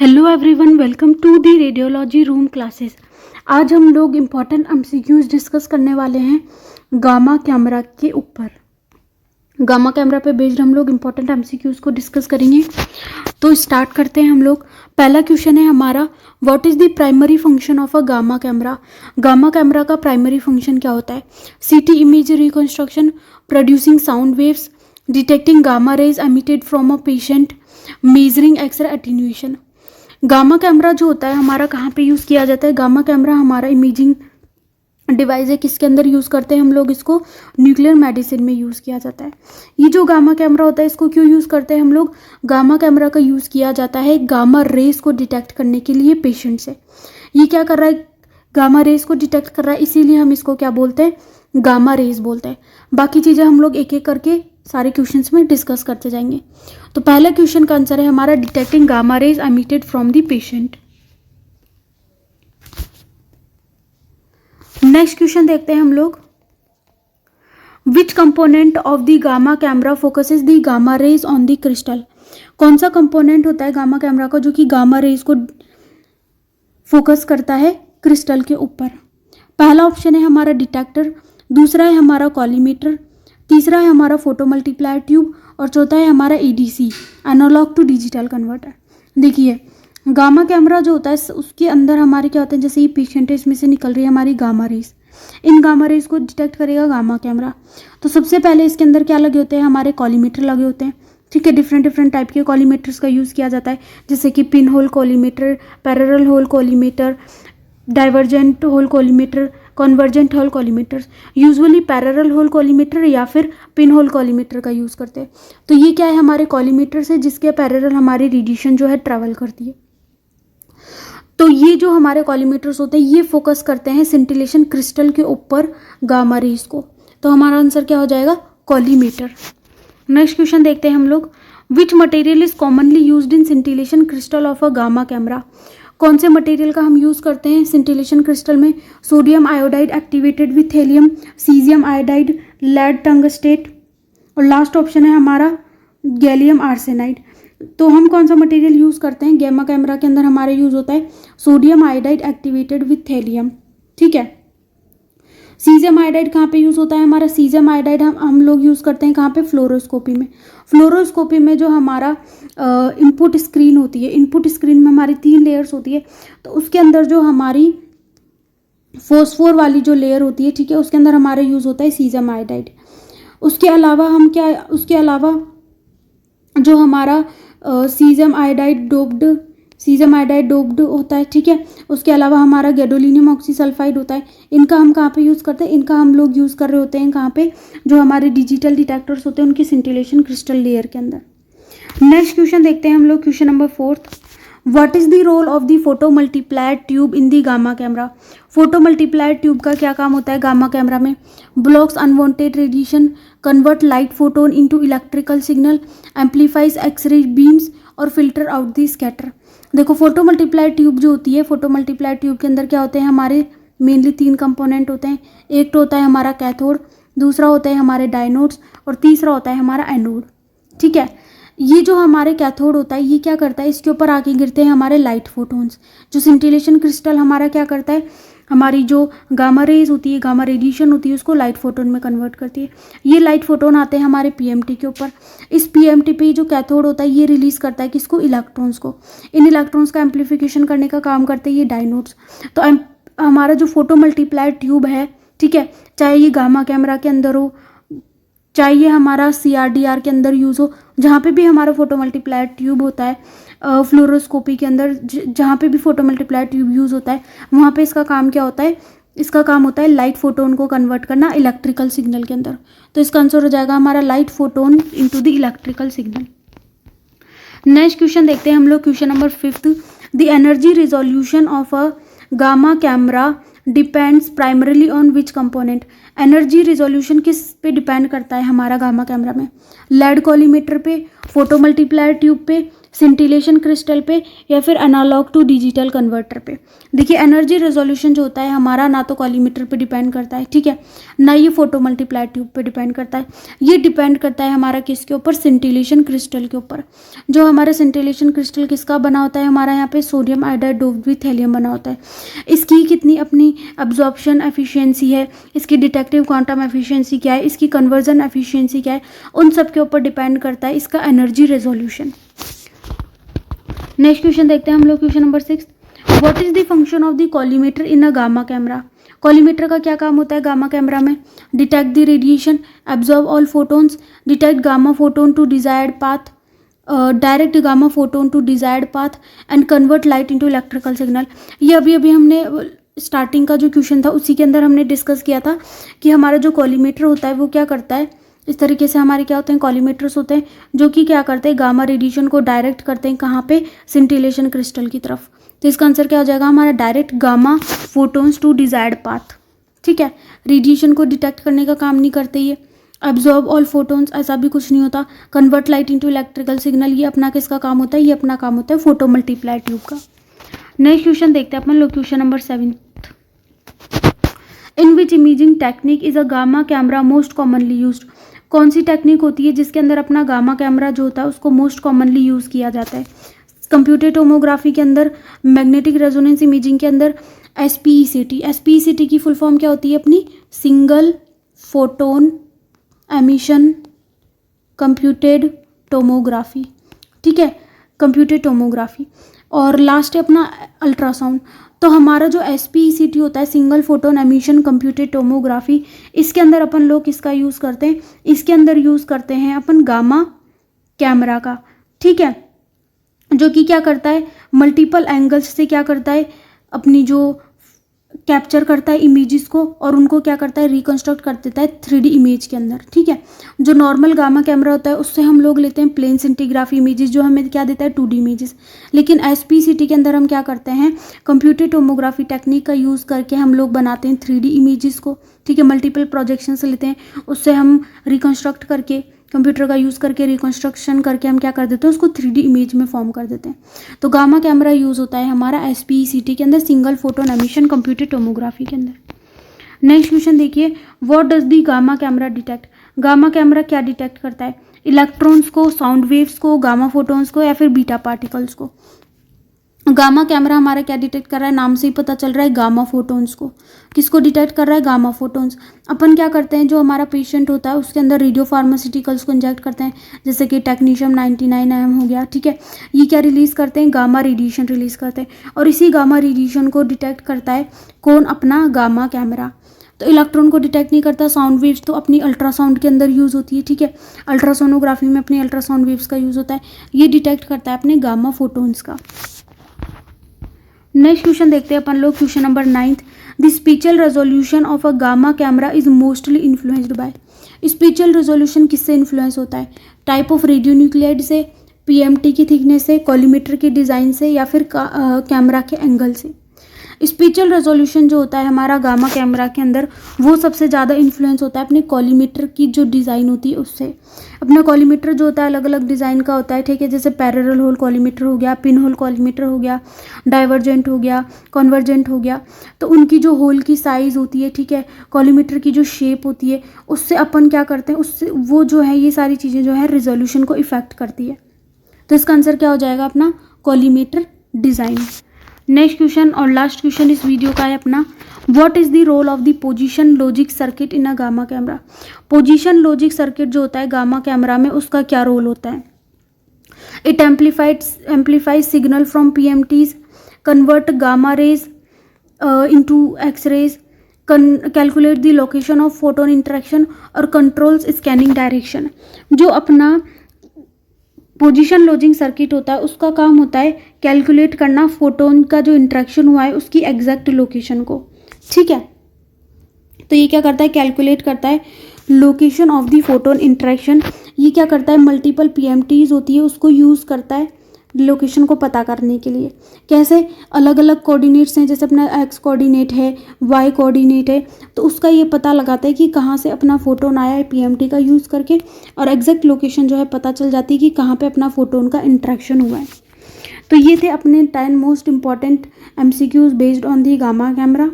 Hello everyone, welcome to the radiology room classes. आज हम लोग इम्पॉर्टेंट एमसीक्यूज डिस्कस करने वाले हैं गामा कैमरा के ऊपर। गामा कैमरा पे बेस्ड हम लोग इम्पॉर्टेंट एमसीक्यूज को डिस्कस करेंगे। तो स्टार्ट करते हैं हम लोग। पहला क्वेश्चन है हमारा, what is the primary function of a gamma camera. Gamma camera का प्राइमरी फंक्शन क्या होता है? CT image reconstruction, producing sound waves, detecting gamma rays emitted from a patient, measuring X-ray attenuation. Gamma camera जो होता है हमारा कहाँ पे यूज़ किया जाता है? गामा कैमरा हमारा इमेजिंग डिवाइस है, किसके अंदर यूज़ करते हैं हम लोग इसको? न्यूक्लियर मेडिसिन में यूज़ किया जाता है। ये जो गामा कैमरा होता है इसको क्यों यूज़ करते हैं हम लोग? गामा कैमरा का यूज़ किया जाता है गामा रेस को डिटेक्ट करने के लिए पेशेंट से। ये क्या कर रहा है? गामा रेस को डिटेक्ट कर रहा है, इसीलिए हम इसको क्या बोलते हैं? गामा रेस बोलते हैं। बाकी चीज़ें हम लोग एक एक करके सारे क्वेश्चंस में डिस्कस करते जाएंगे। तो पहला क्वेश्चन का आंसर है हमारा detecting gamma rays emitted from the patient. Next question देखते हैं हम लोग, विच component of the gamma camera focuses the gamma rays on the crystal. कौन सा कंपोनेंट होता है गामा कैमरा का जो कि गामा रेज को फोकस करता है क्रिस्टल के ऊपर? पहला ऑप्शन है हमारा डिटेक्टर, दूसरा है हमारा कॉलीमीटर, तीसरा है हमारा फोटो मल्टीप्लायर ट्यूब और चौथा है हमारा ADC, analogue to digital converter. देखिए गामा कैमरा जो होता है उसके अंदर हमारे क्या होते हैं, जैसे ये पेशेंट है इसमें से निकल रही है हमारी गामा रेज, इन गामा रेज को डिटेक्ट करेगा गामा कैमरा। तो सबसे पहले इसके अंदर क्या लगे होते हैं? हमारे कॉलीमीटर लगे होते हैं। ठीक है, डिफरेंट डिफरेंट टाइप के कॉलीमीटर्स का यूज़ किया जाता है, जैसे कि pin hole collimator, parallel hole collimator, divergent hole collimator, convergent hole collimator. Usually parallel hole collimator या फिर पिन होल कॉलीमीटर का यूज़ करते हैं। तो ये क्या है? हमारे कॉलीमीटर से जिसके पैरेलल हमारी रेडिएशन जो है ट्रैवल करती है। तो ये जो हमारे कॉलीमीटर्स होते हैं ये फोकस करते हैं सिंटिलेशन क्रिस्टल के ऊपर गामा रेज को। तो हमारा आंसर क्या हो जाएगा? कॉलीमीटर। नेक्स्ट क्वेश्चन देखते हैं हम लोग, which material is commonly used in scintillation crystal of a gamma camera. कौन से मटेरियल का हम यूज़ करते हैं सिंटिलेशन क्रिस्टल में? Sodium iodide activated with helium, caesium iodide, lead tungstate और लास्ट ऑप्शन है हमारा गैलियम आर्सेनाइड। तो हम कौन सा मटेरियल यूज़ करते हैं? गामा कैमरा के अंदर हमारा यूज़ होता है sodium iodide activated with helium. ठीक है, सीजियम आयोडाइड कहाँ पे यूज़ होता है हमारा? सीजियम आयोडाइड हम लोग यूज़ करते हैं कहाँ पे? फ्लोरोस्कोपी में। फ्लोरोस्कोपी में जो हमारा इनपुट स्क्रीन होती है, इनपुट स्क्रीन में हमारी 3 लेयर्स होती है, तो उसके अंदर जो हमारी फोस्फोर वाली जो लेयर होती है, ठीक है, उसके अंदर हमारा यूज़ होता है सीजियम आयोडाइड। उसके अलावा हम क्या, उसके अलावा जो हमारा सीजियम आयोडाइड डोप्ड होता है, ठीक है, उसके अलावा हमारा गैडोलिनियम ऑक्सीसल्फाइड होता है। इनका हम कहाँ पे यूज़ करते हैं? इनका हम लोग यूज़ कर रहे होते हैं कहाँ पे? जो हमारे डिजिटल डिटेक्टर्स होते हैं उनकी सिंटिलेशन क्रिस्टल लेयर के अंदर। नेक्स्ट क्वेश्चन देखते हैं हम लोग, question number 4, what is the role of the photo multiplier tube in the gamma camera. Photo multiplier tube का क्या काम होता है गामा कैमरा में? Blocks unwanted radiation, convert light photon into electrical signal, amplifies X-ray beams और filter out the scatter. देखो photo multiplier tube जो होती है, फोटो मल्टीप्लायर ट्यूब के अंदर क्या होते हैं हमारे? मेनली 3 कंपोनेंट होते हैं। एक तो होता है हमारा कैथोड, दूसरा होता है हमारे डायनोड्स और तीसरा होता है हमारा एनोड। ठीक है, ये जो हमारे कैथोड होता है ये क्या करता है? इसके ऊपर आके गिरते हैं हमारे लाइट फोटोन्स। जो सिंटिलेशन क्रिस्टल हमारा क्या करता है? हमारी जो गामा रेज होती है, गामा रेडिएशन होती है, उसको लाइट फोटोन में कन्वर्ट करती है। ये लाइट फोटोन आते हैं हमारे पीएमटी के ऊपर। इस पीएमटी पे जो कैथोड होता है ये रिलीज करता है किसको? इलेक्ट्रॉन्स को। इन इलेक्ट्रॉन्स का एम्पलीफिकेशन करने का काम करते हैं ये डायनोड्स। तो हमारा जो फोटो मल्टीप्लायर ट्यूब है, ठीक है, चाहे ये गामा कैमरा के अंदर हो, चाहे ये हमारा CRDR के अंदर यूज़ हो, जहाँ पे भी हमारा फोटो मल्टीप्लायर ट्यूब होता है, फ्लोरोस्कोपी के अंदर जहाँ पे भी फोटो मल्टीप्लायर ट्यूब यूज़ होता है, वहाँ पे इसका काम क्या होता है? इसका काम होता है लाइट फोटोन को कन्वर्ट करना इलेक्ट्रिकल सिग्नल के अंदर। तो इसका आंसर हो जाएगा हमारा light photon into the electrical signal. Next question देखते हैं हम लोग, question number 5, the energy resolution of a gamma camera depends primarily on which component. Energy resolution किस पे डिपेंड करता है हमारा गामा कैमरा में? लेड कॉलीमीटर पे, फोटो मल्टीप्लायर ट्यूब पे, सिंटिलेशन क्रिस्टल पे, या फिर एनालॉग टू डिजिटल कन्वर्टर पे। देखिए एनर्जी रेजोल्यूशन जो होता है हमारा ना तो कॉलीमीटर पे डिपेंड करता है, ठीक है, ना ये फोटो मल्टीप्लाई ट्यूब पे डिपेंड करता है। ये डिपेंड करता है हमारा किसके ऊपर, सिंटिलेशन क्रिस्टल के ऊपर। जो हमारा सिंटिलेशन क्रिस्टल किसका बना होता है, हमारा यहाँ पे sodium iodide doped with helium बना होता है। इसकी कितनी अपनी अब्जॉर्प्शन एफिशिएंसी है, इसकी डिटेक्टिव क्वांटम एफिशिएंसी क्या है, इसकी कन्वर्जन एफिशिएंसी क्या है, उन सब के ऊपर डिपेंड करता है इसका एनर्जी रेजोल्यूशन। नेक्स्ट क्वेश्चन देखते हैं हम लोग, question number 6। What is the function of the collimator in a gamma camera. Collimator का क्या काम होता है गामा कैमरा में, detect the radiation, absorb all photons, detect gamma photon to desired path, direct gamma photon to desired path and convert light into electrical signal. ये अभी अभी हमने स्टार्टिंग का जो क्वेश्चन था उसी के अंदर हमने डिस्कस किया था कि हमारा जो कॉलीमेटर होता है वो क्या करता है, इस तरीके से हमारे क्या होते हैं कॉलीमेटर्स होते हैं जो कि क्या करते हैं गामा रेडिएशन को डायरेक्ट करते हैं कहाँ पे, सिंटिलेशन क्रिस्टल की तरफ। तो इसका आंसर क्या हो जाएगा हमारा, direct gamma photons to desired path. ठीक है, रेडिएशन को डिटेक्ट करने का काम नहीं करते ये। एब्जॉर्ब ऑल फोटोन्स, ऐसा भी कुछ नहीं होता। Convert light into electrical signal, ये अपना किसका काम होता है, ये अपना काम होता है फोटो मल्टीप्लाई ट्यूब का। नेक्स्ट क्वेश्चन देखते हैं अपन लोग, question number 7। In which imaging technique is a gamma camera most commonly used. कौन सी टेक्निक होती है जिसके अंदर अपना गामा कैमरा जो होता है उसको मोस्ट कॉमनली यूज़ किया जाता है। कंप्यूटर टोमोग्राफी के अंदर, मैग्नेटिक रेजोनेंस इमेजिंग के अंदर SPECT। SPECT की फुल फॉर्म क्या होती है अपनी, single photon emission computed tomography. ठीक है, कंप्यूटर टोमोग्राफी। और लास्ट है अपना अल्ट्रासाउंड। तो हमारा जो SPECT होता है, single photon emission computed tomography, इसके अंदर अपन लोग किसका यूज़ करते हैं, इसके अंदर यूज़ करते हैं अपन गामा कैमरा का। ठीक है, जो कि क्या करता है, मल्टीपल एंगल्स से क्या करता है, अपनी जो कैप्चर करता है इमेजेस को और उनको क्या करता है, रिकंस्ट्रक्ट कर देता है 3D इमेज के अंदर। ठीक है, जो नॉर्मल गामा कैमरा होता है उससे हम लोग लेते हैं प्लेन सिंटीग्राफी इमेजेस जो हमें क्या देता है 2D इमेजेस। लेकिन SPECT के अंदर हम क्या करते हैं, कंप्यूटर टोमोग्राफी टेक्निक का यूज़ करके हम लोग बनाते हैं 3D इमेजेस को। ठीक है, मल्टीपल प्रोजेक्शन से लेते हैं, उससे हम रिकंस्ट्रक्ट करके कंप्यूटर का यूज़ करके रिकंस्ट्रक्शन करके हम क्या कर देते हैं, उसको 3D इमेज में फॉर्म कर देते हैं। तो गामा कैमरा यूज़ होता है हमारा SPECT के अंदर, single photon emission computer tomography के अंदर। नेक्स्ट क्वेश्चन देखिए, what does the gamma camera detect. Gamma camera क्या डिटेक्ट करता है, इलेक्ट्रॉन्स को, साउंड वेव्स को, गामा फोटोन्स को, या फिर बीटा पार्टिकल्स को। गामा कैमरा हमारा क्या डिटेक्ट कर रहा है, नाम से ही पता चल रहा है, गामा फोटोन्स को। किसको डिटेक्ट कर रहा है, गामा फोटोन्स। अपन क्या करते हैं, जो हमारा पेशेंट होता है उसके अंदर रेडियो फार्मास्यूटिकल्स को इंजेक्ट करते हैं, जैसे कि टेक्नीशियम 99 IM हो गया। ठीक है, ये क्या रिलीज़ करते हैं, गामा रेडिएशन रिलीज़ करते हैं, और इसी गामा रेडिएशन को डिटेक्ट करता है कौन, अपना गामा कैमरा। तो इलेक्ट्रॉन को डिटेक्ट नहीं करता, साउंड वेव्स तो अपनी अल्ट्रासाउंड के अंदर यूज़ होती है। ठीक है, अल्ट्रासोनोग्राफी में अपनी अल्ट्रासाउंड वेव्स का यूज़ होता है, ये डिटेक्ट करता है अपने गामा फोटोन्स का। नेक्स्ट क्वेश्चन देखते हैं अपन लोग, question number 9। The spatial resolution of a gamma camera is mostly influenced by. Spatial resolution किससे इन्फ्लुएंस होता है, टाइप ऑफ रेडियो न्यूक्लियाइड से, PMT की थिकनेस से, कॉलीमेटर के डिज़ाइन से, या फिर कैमरा के एंगल से। स्पेशियल रेजोल्यूशन जो होता है हमारा गामा कैमरा के अंदर, वो सबसे ज़्यादा इन्फ्लुएंस होता है अपने कॉलीमेटर की जो डिज़ाइन होती है उससे। अपना कॉलीमेटर जो होता है अलग अलग डिज़ाइन का होता है। ठीक है, जैसे पैरेलल होल कॉलीमेटर हो गया, पिन होल कॉलीमेटर हो गया, डाइवर्जेंट हो गया, कन्वर्जेंट हो गया। तो उनकी जो होल की साइज़ होती है, ठीक है, कॉलीमेटर की जो शेप होती है, उससे अपन क्या करते हैं, उससे वो जो है ये सारी चीज़ें जो है रेजोल्यूशन को इफेक्ट करती है। तो इसका आंसर क्या हो जाएगा अपना, कॉलीमेटर डिज़ाइन। नेक्स्ट क्वेश्चन और लास्ट क्वेश्चन इस वीडियो का है अपना, what is the role of the position logic circuit in a gamma camera. Position logic circuit जो होता है गामा कैमरा में, उसका क्या रोल होता है। It amplifies signal from PMTs, convert gamma rays into X-rays, calculate the location of photon interaction और controls scanning direction. जो अपना पोजीशन लॉजिक सर्किट होता है उसका काम होता है कैलकुलेट करना फोटोन का जो इंटरेक्शन हुआ है उसकी एग्जैक्ट लोकेशन को। ठीक है, तो ये क्या करता है, कैलकुलेट करता है location of the photon interaction. ये क्या करता है, मल्टीपल PMTs होती है उसको यूज़ करता है लोकेशन को पता करने के लिए। कैसे अलग अलग कोऑर्डिनेट्स हैं, जैसे अपना एक्स कोऑर्डिनेट है, वाई कोऑर्डिनेट है, तो उसका ये पता लगाता है कि कहाँ से अपना फोटोन आया है पीएमटी का यूज़ करके, और एग्जैक्ट लोकेशन जो है पता चल जाती है कि कहाँ पे अपना फोटोन का इंट्रैक्शन हुआ है। तो ये थे अपने 10 most important MCQs based on the gamma camera.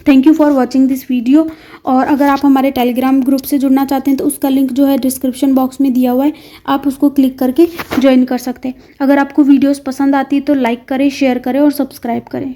Thank you for watching this video. और अगर आप हमारे टेलीग्राम ग्रुप से जुड़ना चाहते हैं तो उसका लिंक जो है डिस्क्रिप्शन बॉक्स में दिया हुआ है, आप उसको क्लिक करके ज्वाइन कर सकते हैं। अगर आपको वीडियोस पसंद आती है तो लाइक करें, शेयर करें और सब्सक्राइब करें।